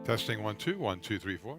Testing 1 2 1 2 3 4.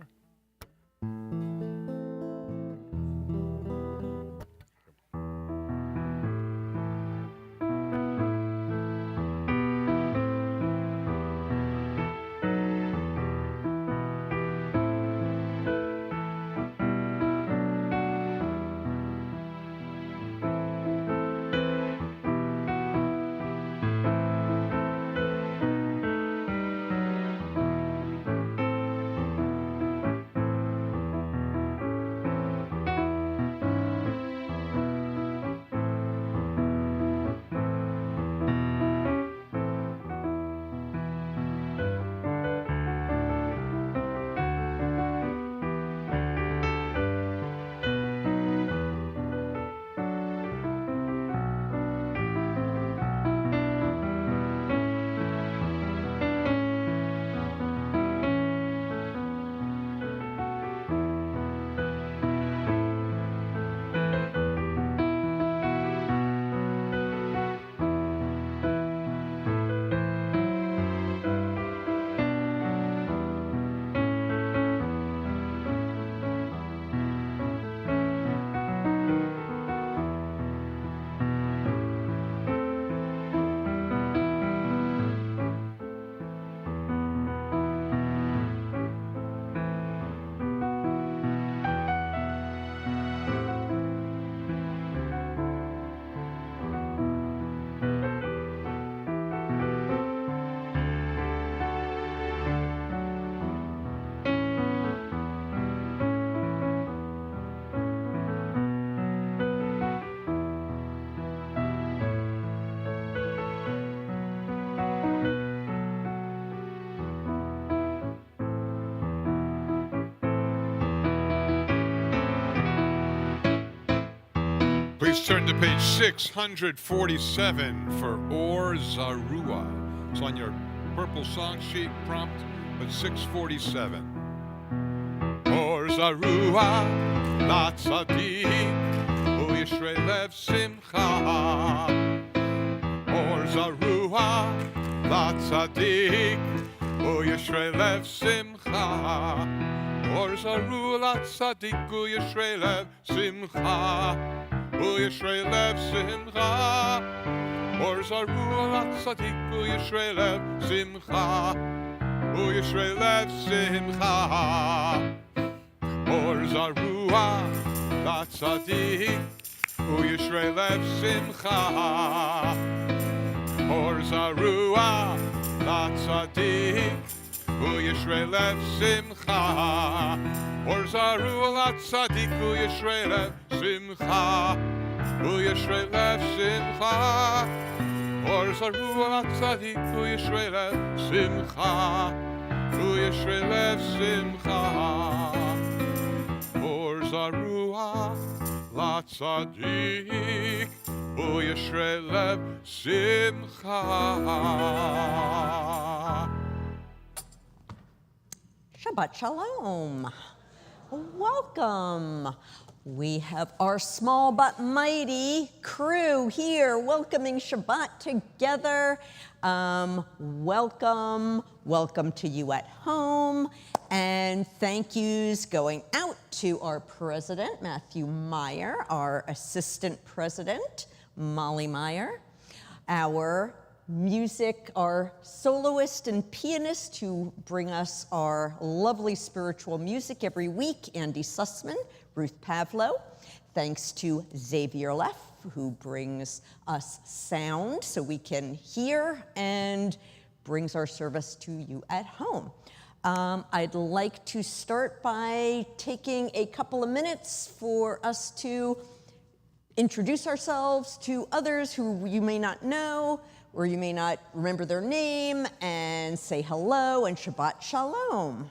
Please turn to page 647 for Or Zarua. It's on your purple song sheet prompt, but 647. Or Zarua, la tzadik, u yishrei lev simcha. Or Zarua, la tzadik, u yishrei lev simcha. Or Zarua, la tzadik, u yishrei lev simcha. U yishrei lev simcha. Or Zarua, la tzadik, u yishrei lev simcha. U yishrei lev simcha. Or Zarua, la tzadik, u yishrei lev simcha. Or Zarua, la tzadik, u yishrei lev simcha. Or Zarua, la tzadik, u yishrei lev simcha. U yishrei lev simcha. Or Zarua, la tzadik, u yishrei lev simcha. U yishrei lev simcha. Or Zarua, la tzadik, u yishrei lev simcha. Shabbat Shalom. Welcome. We have our small but mighty crew here welcoming Shabbat together. Welcome to you at home. And thank yous going out to our president, Matthew Meyer, our assistant president, Molly Meyer, our soloist and pianist who bring us our lovely spiritual music every week, Andy Sussman, Ruth Pavlo. Thanks to Xavier Leff, who brings us sound so we can hear and brings our service to you at home. I'd like to start by taking a couple of minutes for us to introduce ourselves to others who you may not know or you may not remember their name, and say hello and Shabbat Shalom.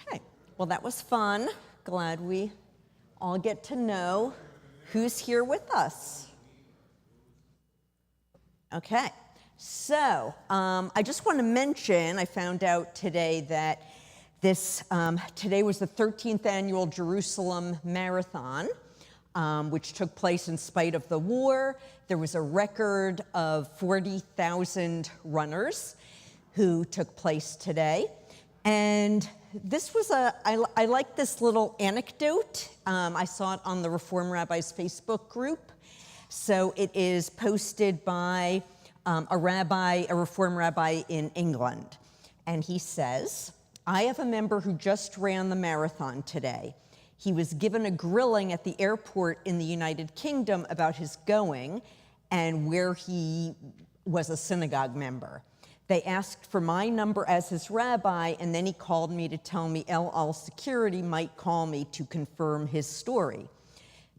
Okay, well, that was fun. Glad we all get to know who's here with us. Okay, so I just want to mention, I found out today that today was the 13th annual Jerusalem Marathon, which took place in spite of the war. There was a record of 40,000 runners who took place today. And this was I like this little anecdote. I saw it on the Reform Rabbis Facebook group. So it is posted by a Reform rabbi in England. And he says, I have a member who just ran the marathon today. He was given a grilling at the airport in the United Kingdom about his going and where he was a synagogue member. They asked for my number as his rabbi, and then he called me to tell me El Al Security might call me to confirm his story.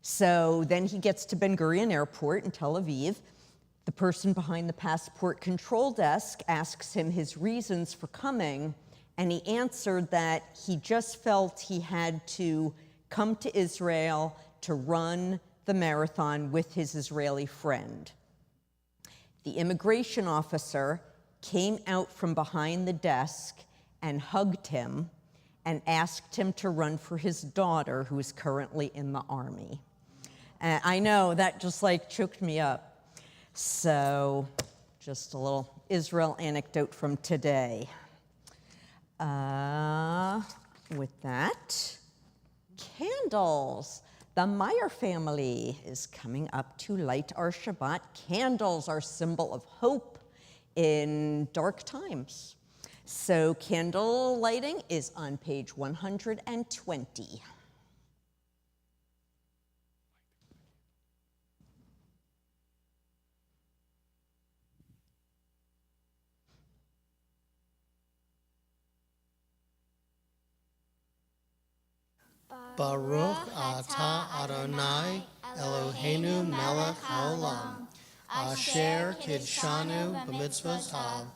So then he gets to Ben Gurion Airport in Tel Aviv. The person behind the passport control desk asks him his reasons for coming, and he answered that he just felt he had to come to Israel to run the marathon with his Israeli friend. The immigration officer came out from behind the desk and hugged him and asked him to run for his daughter, who is currently in the army. I know, that just like choked me up. So just a little Israel anecdote from today. With that, candles. The Meyer family is coming up to light our Shabbat candles, our symbol of hope in dark times. So candle lighting is on page 120. Baruch atah Adonai Eloheinu melech haolam, asher kidshanu b'mitzvotav,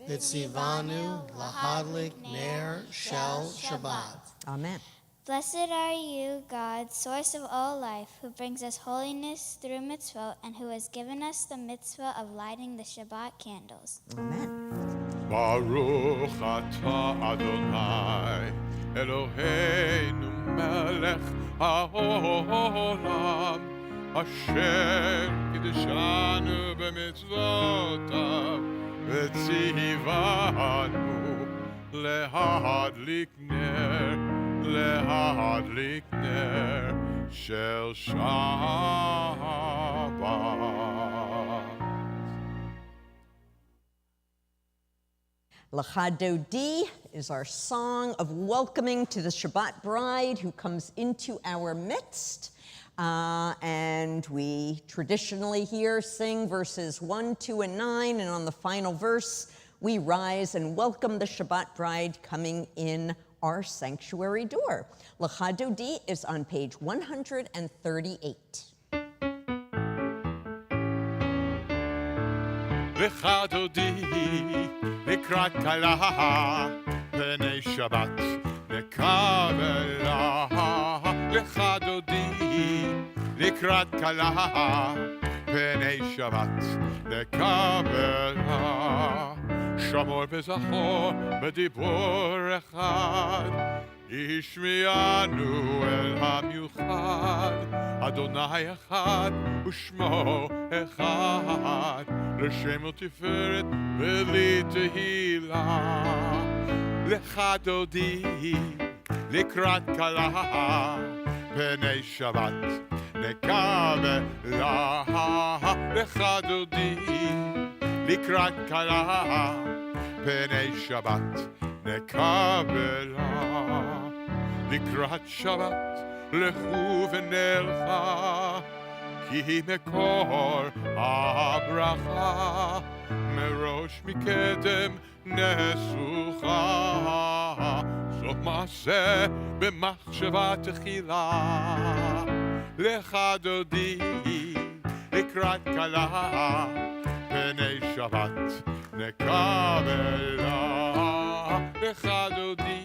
v'tzivanu lahadlik ner shel Shabbat. Amen. Blessed are you, God, source of all life, who brings us holiness through mitzvot, and who has given us the mitzvah of lighting the Shabbat candles. Amen. Baruch atah Adonai Eloheinu melech haolam, asher kidshanu b'mitzvotav, v'tzivanu lehadlik ner shel Shabbat. Lecha Dodi is our song of welcoming to the Shabbat bride who comes into our midst. And we traditionally here sing verses 1, 2, and 9. And on the final verse, we rise and welcome the Shabbat bride coming in our sanctuary door. Lecha Dodi is on page 138. Lecha Dodi לקראת כלה, פני שבת נקבלה. לך דודי, לקראת כלה, פני שבת נקבלה. שמור וזכור בדיבור אחד, השמיענו אל המיוחד. אדוני אחד ושמו אחד, לשם ותפארת בלי תהילה. לך דודי לקראת כלה, פני שבת נקבלה. לך דודי לקראת כלה, פני שבת נקבלה. לקראת שבת לכו ונלכה, כי מקור הברכה מראש מקדם נסוכה. סוף מעשה במחשבה תחילה. לך דודי לקראת כלה, פני שבת נקבלה. לך דודי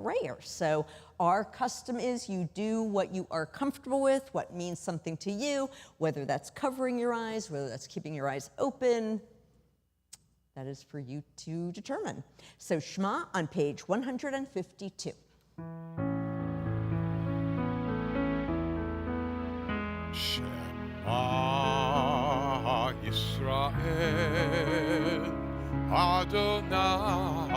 prayer. So our custom is you do what you are comfortable with, what means something to you, whether that's covering your eyes, whether that's keeping your eyes open. That is for you to determine. So Shema on page 152. Shema Yisrael Adonai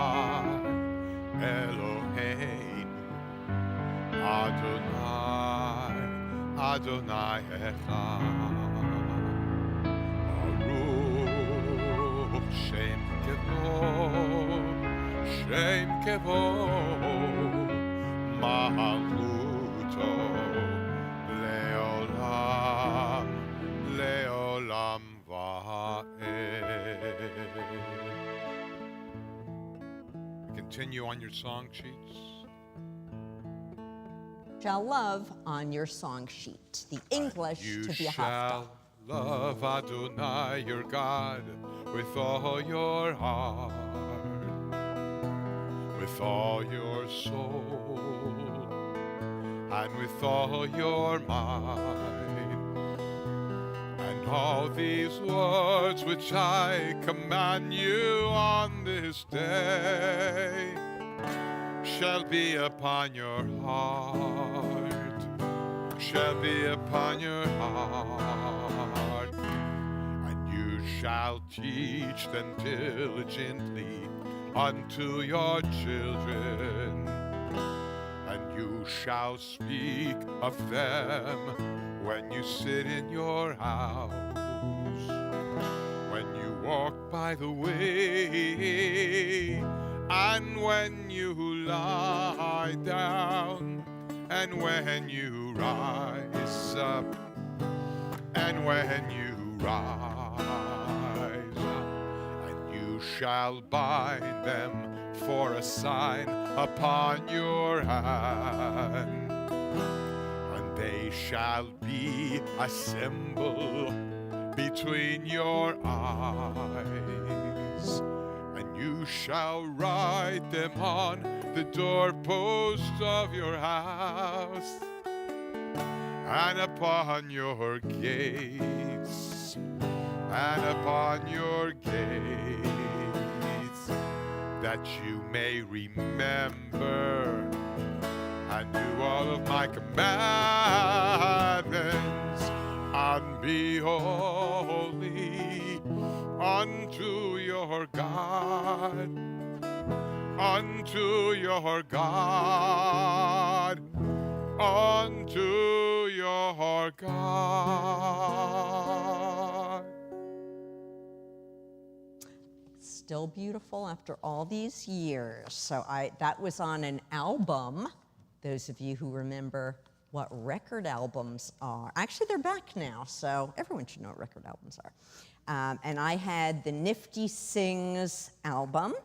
Eloheinu Adonai Adonai Echad Baruch Shem Kevod Mahaluto Leolam Leolam Va'ed. Continue on your song sheets. Shall love on your song sheet. The English You to the Haftarah. shall love Adonai your God with all your heart, with all your soul, and with all your mind. And all these words which I command you on this day shall be upon your heart, shall be upon your heart, and you shall teach them diligently unto your children, and you shall speak of them when you sit in your house, when you walk by the way, and when you lie down, and when you rise up, and when you rise up, and you shall bind them for a sign upon your hand, and they shall be a symbol between your eyes, and you shall write them on the doorpost of your house and upon your gates, and upon your gates, that you may remember and do all of my commandments, and be holy unto your God, unto your God, unto your God. Still beautiful after all these years. So that was on an album. Those of you who remember what record albums are. Actually, they're back now, so everyone should know what record albums are. And I had the Nifty Sings album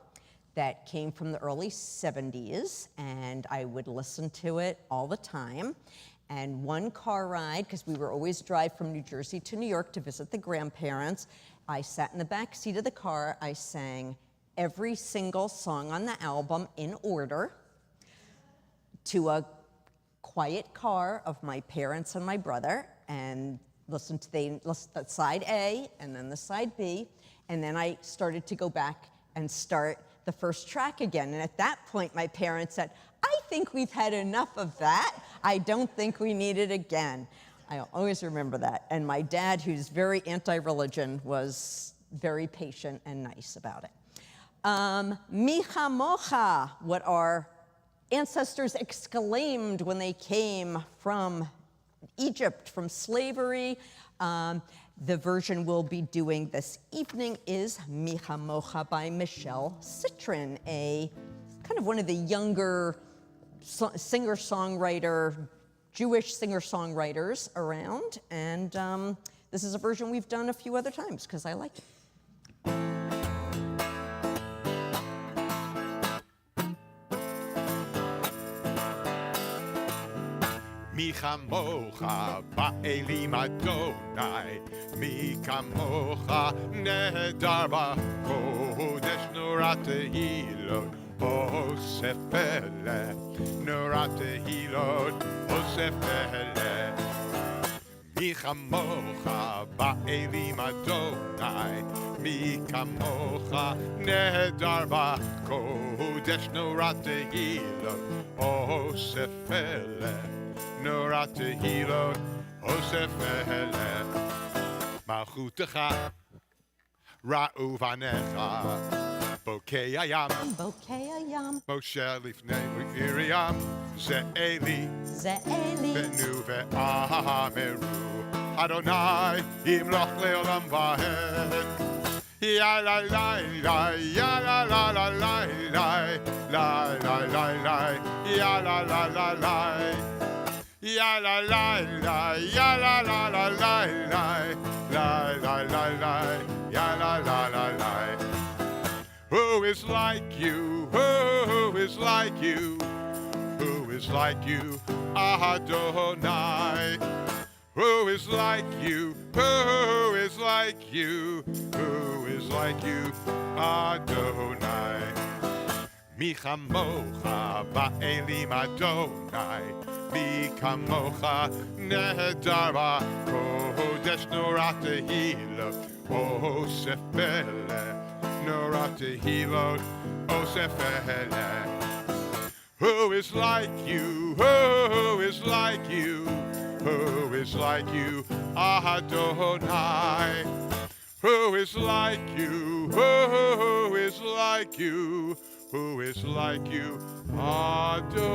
that came from the early 70s, and I would listen to it all the time. And one car ride, because we were always drive from New Jersey to New York to visit the grandparents, I sat in the back seat of the car. I sang every single song on the album in order to a quiet car of my parents and my brother, and listened to the side A and then the side B, and then I started to go back and start the first track again. And at that point, my parents said, "I think we've had enough of that. I don't think we need it again." I always remember that. And my dad, who's very anti-religion, was very patient and nice about it. Micha mocha, what our ancestors exclaimed when they came from Egypt, from slavery. The version we'll be doing this evening is Micha Mocha by Michelle Citrin, a kind of one of the younger singer-songwriter, Jewish singer-songwriters around. And this is a version we've done a few other times because I like it. Mi chamocha ba'elim Adonai, mi kamocha nehedar ba'kodesh nurat tehilot, Osef Pele, Nora Tehilot, Osef Pele. Mi chamocha ba'elim Adonai, mi kamocha nehedar b'kodesh Nora Tehilot, Osef Pele, Nora Tehilot, Osef Pele. Malchutecha ra'u vanecha, Bokei Hayam, Bokei Hayam, Moshe lifnei Miriam, Ze'eli, Ze'eli, Venu ve'ameru, Adonai, imloch le'olam va'ed. Ya la la la, ya la la la la la, la la la la, ya la la la la. Ya la la la, ya la la la la la, la la la la, ya la la la la. Who is like you? Who is like you? Who is like you, Adonai? Who is like you? Who is like you? Who is like you, Adonai? Mi chamocha ba'elim Adonai, mi kamocha nehedar b'kodesh Nora Tehilot, Osef Pele, Nora Tehilot, Osef Pele. Who is like you? Who is like you? Who is like you, Adonai? Who is like you? Who is like you? Who is like you, Adonai?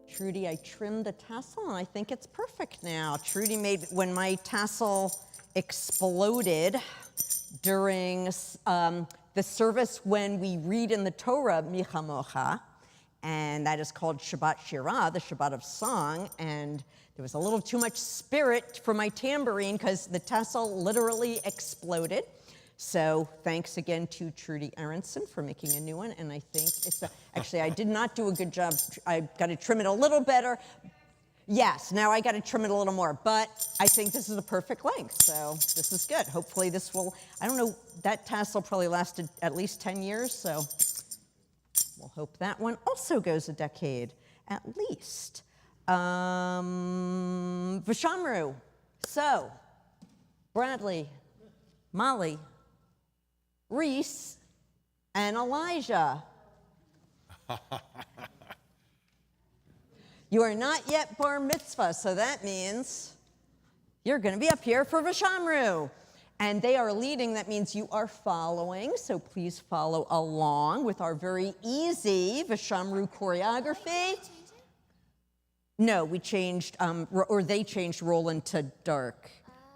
Trudy, I trimmed the tassel and I think it's perfect now. Trudy made, when my tassel exploded during the service when we read in the Torah, Mi Chamocha, and that is called Shabbat Shirah, the Shabbat of Song, and there was a little too much spirit for my tambourine because the tassel literally exploded. So thanks again to Trudy Aronson for making a new one, and I think it's actually, I did not do a good job. I got to trim it a little better. Yes, now I got to trim it a little more, but I think this is the perfect length, so this is good. Hopefully this will, I don't know, that tassel probably lasted at least 10 years, so we'll hope that one also goes a decade, at least. Vishamru. So, Bradley, Molly, Reese, and Elijah. You are not yet bar mitzvah, so that means you're going to be up here for Vishamru. And they are leading, that means you are following, so please follow along with our very easy Vishamru choreography. No, we changed, or they changed Roland to dark.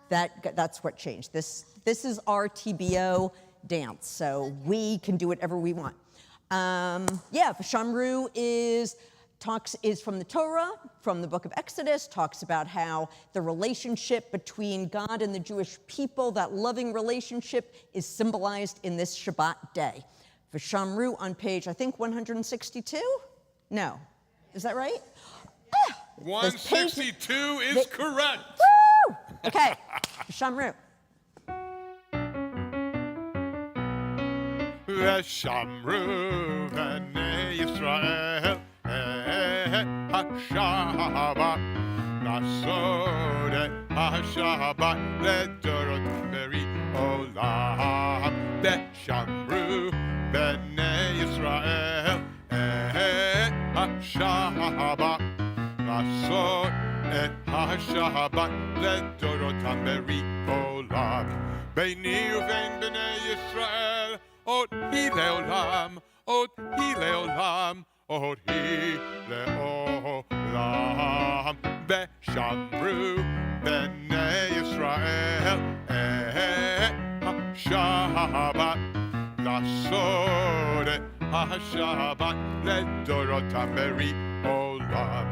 That's what changed. This is our TBO dance, so we can do whatever we want. Vishamru is from the Torah, from the book of Exodus, talks about how the relationship between God and the Jewish people, that loving relationship, is symbolized in this Shabbat day. Vishamru on page, I think, 162? No. Is that right? 162 is correct. Woo! Okay, Vishamru. Veshamru b'nei Yisrael ha-Shabbat Nasod ha-Shabbat ledorot beri olam Veshamru b'nei Yisrael ha-Shabbat Nasod ha-Shabbat ledorot beri olam Beini uvein b'nei Yisrael Od hi leolam, od hi leolam, od hi leolam. Veshamru b'nei Yisrael ha-Shabbat Lasod ha-Shabbat ledorotam beri olam.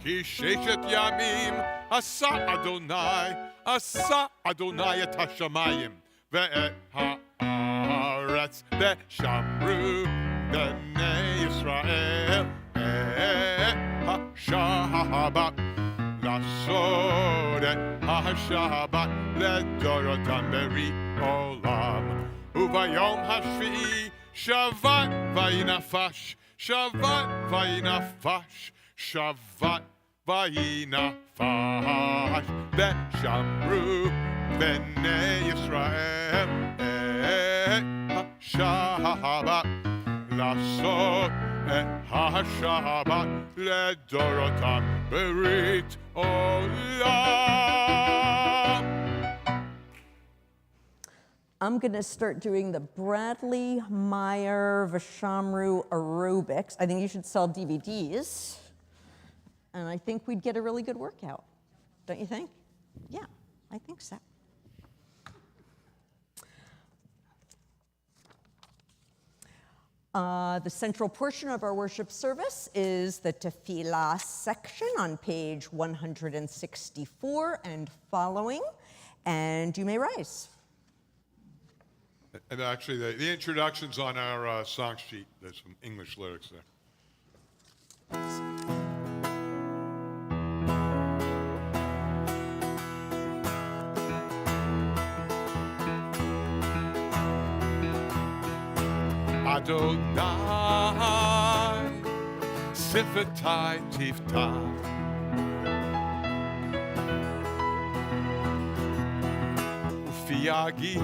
Ki sheshet yamim asa Adonai et hashamayim ve'et ha'aretz Veshamru b'nei Yisrael ha-Shabbat Lasod ha-Shabbat ledorotam beri olam. Ubayom hashvi'i Shabbat vayinafash, Shabbat vayinafash, Shabbat vayinafash. Veshamru bnei Yisrael et Shabbat lasot et ha-Shabbat ledorotam berit olam. I'm going to start doing the Bradley Meyer Vashamru aerobics. I think you should sell DVDs. And I think we'd get a really good workout. Don't you think? Yeah, I think so. The central portion of our worship service is the Tefillah section on page 164 and following. And you may rise. And actually, the introduction's on our song sheet. There's some English lyrics there. Adonai, Sifatai Tiftach. Ufiagid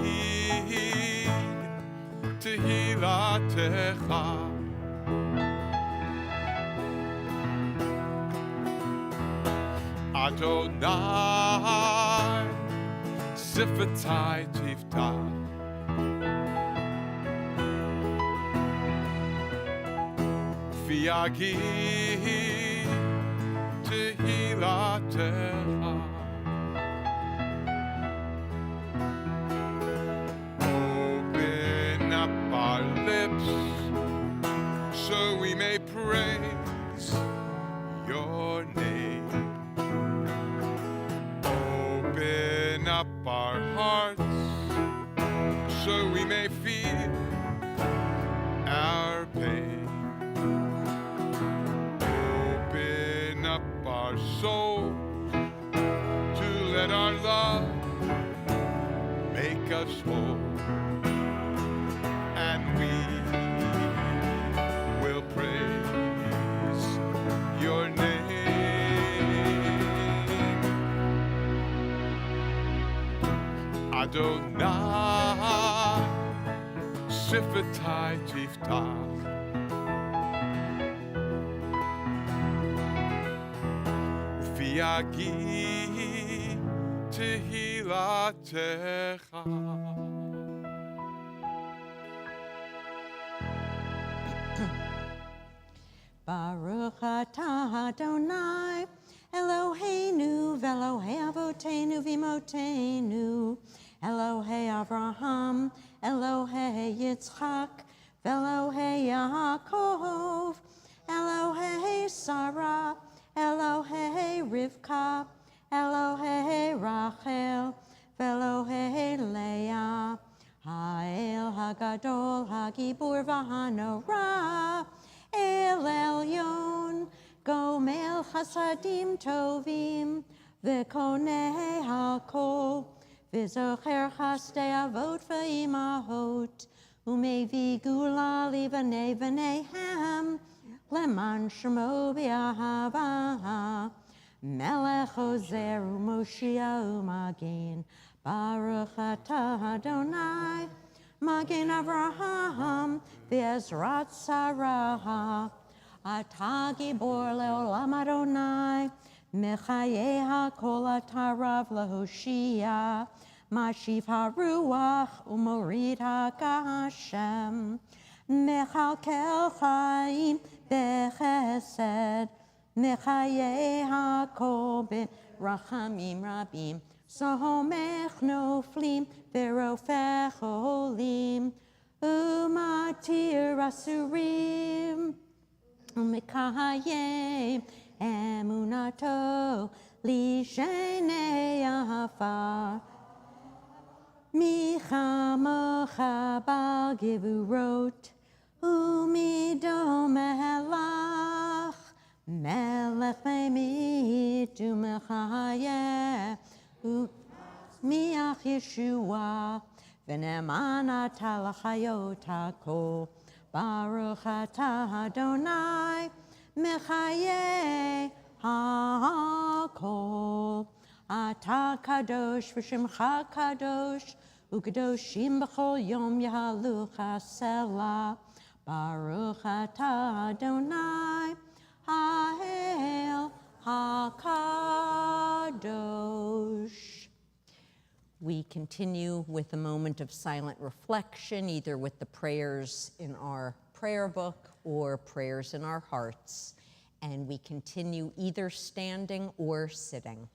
Tehilatecha. Adonai, Sifatai Tiftach. Ufiagid Tehilatecha. So we may praise your name. Open up our hearts so we may feel our pain. Open up our souls to let our love make us whole. And we will praise your name. Adonai, Sifatai Tiftach. Ufiagid Tehilatecha. Baruch atah Adonai, Eloheinu v'Elohei Avotenu v'Imotenu, Elohei Avraham, Elohei Yitzchak, v'Elohei Yaakov, Elohei Sarah, Elohei Rivka, Elohei Rachel, v'Elohei Leah, Ha'el Hagadol Hagibur v'Hanorah, El Elyon, Gomel Chasadim Tovim, V'Konei HaKol, V'Zocher Chasdei Avot V'Imahot, Umevi Gula Livanei V'Nehem, Leman Shemo B'Ahava, Melech Ozer U'Moshia U'Magin, Baruch atah Adonai, Magen Avraham, V'Ezrat Sarah, Atah Gibor Leolam Adonai, Mechayeh HaKol Atarav Lehoshia, Mashiv HaRuach U'Morid HaKashem, Mechalkel Chaim Bechesed, Mechayeh HaKol B'Rachamim Rabim, Somech Noflim V'Rofech Olim, Umatir Asurim, Umekayem Emunato Lishenei Afar, Michamocha Bal Givurot, Umido Melach, Melech Memit Umechayeh, Miach Yeshua, v'ne'emana l'chayot hakol. Baruch atah Adonai mechayeh hakol. Atah kadosh v'shemcha kadosh, u'kadoshim b'chol yom yahalucha selah. Baruch atah Adonai ha'el hakadosh. We continue with a moment of silent reflection, either with the prayers in our prayer book or prayers in our hearts. And we continue either standing or sitting.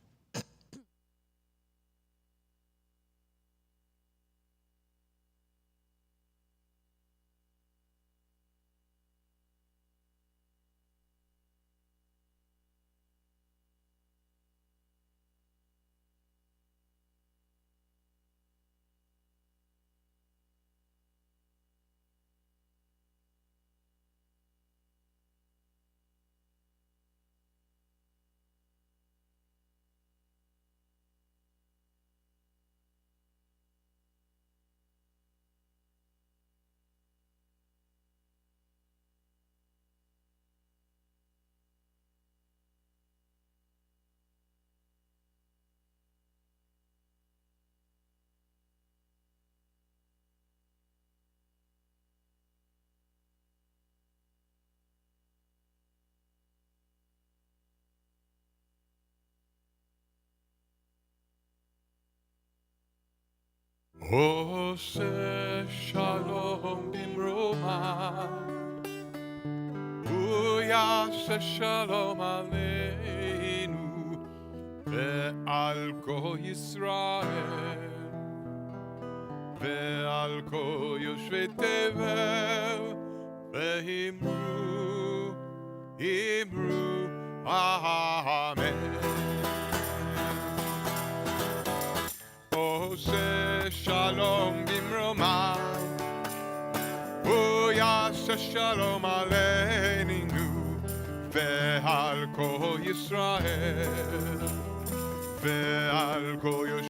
עושה שלום במרומה, הוא יעשה שלום עלינו ועל כל ישראל ועל כל יושבי תבל, ואמרו, אמרו אמן. עושה שלום במרומה, הוא יעשה שלום עלינו ועל כל ישראל ועל כל